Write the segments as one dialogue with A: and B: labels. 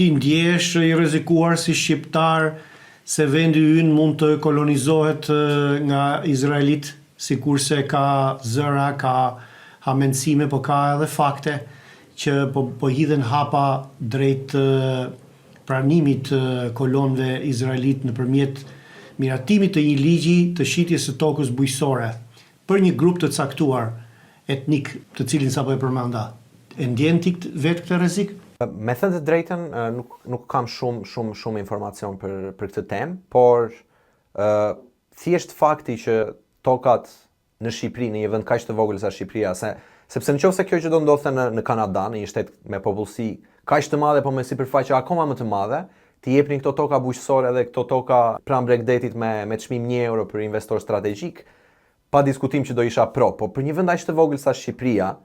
A: ti ndjesh i rrezikuar si shqiptar se vendi ynë mund të kolonizohet nga izraelit, sikurse ka zëra, ka hamendësime, po ka edhe fakte që po hidhen hapa drejt pranimit të kolonëve izraelit nëpërmjet miratimit të një ligji të shitjes së tokës bujqësore për një grup të caktuar etnik, të cilin sapo e përmenda. E ndjen ti vetë këtë rrezik?
B: Me thënë të drejtën, nuk kam shumë informacion për këtë temë, por thjesht fakti që tokat në Shqipëri, në një vend kaq të vogël sa Shqipëria, sepse nëse kjo që do ndodhte në Kanada, në një shtet me popullsi kaq të madhe, po me sipërfaqe akoma më të madhe, të jepnin këto toka bujqësore dhe këto toka pranë Bregdetit me çmim €1 për investor strategjik, pa diskutim që do isha pro, po për një vend aq të vogël sa Shqipëria,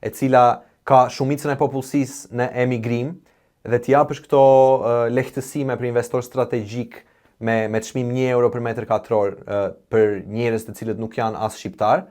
B: e cila ka shumicën e popullsisë në emigrim dhe t'i japësh këto lehtësime për investor strategjik me çmim €1 për metër katror për njerëz të cilët nuk janë as shqiptar,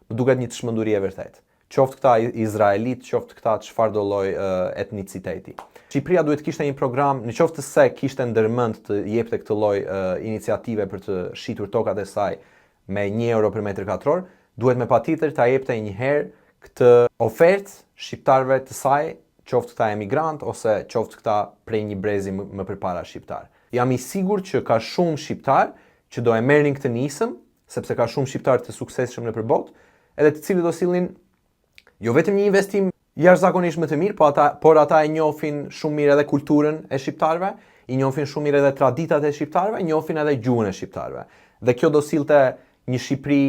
B: më duket një çmenduri e vërtetë. Qoftë këta izraelit, qoftë këta çfarë do lloj etniciteti. Shqipëria duhet kishte një program, në qoftë se kishte ndërmend të jepte këtë lloj iniciative për të shitur tokat e saj me €1 për metër katror, duhet me patjetër ta jepte një herë këtë ofertë shqiptarëve të saj, qoftë këta emigrant ose qoftë këta prej një brezi më përpara shqiptar. Jam i sigurt që ka shumë shqiptar që do e merrnin këtë nisëm, sepse ka shumë shqiptar të suksesshëm nëpër botë, edhe të cilët do sillnin jo vetëm një investim jashtëzakonisht më të mirë, por ata e njohin shumë mirë edhe kulturën e shqiptarëve, i njohin shumë mirë edhe traditat e shqiptarëve, njohin edhe gjuhën e shqiptarëve. Dhe kjo do sillte një Shqipëri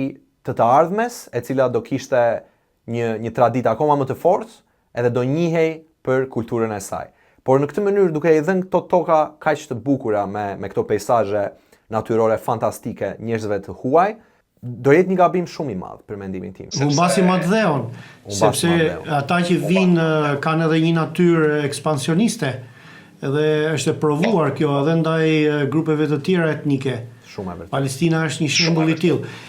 B: të ardhmes, e cila do kishte një traditë akoma më të fortë, edhe do njihej për kulturën e saj. Por në këtë mënyrë, duke i dhënë këto toka kaq të bukura me këto peizazhe natyrore fantastike njerëzve të huaj, do jetë një gabim shumë i madh për mendimin tim.
A: Humbasi madhëdheon, sepse ata që vinë kanë edhe një natyrë ekspansioniste, edhe është e provuar kjo edhe ndaj grupeve të tjera etnike.
B: Shumë e vërtetë.
A: Palestina është një shembull i tillë.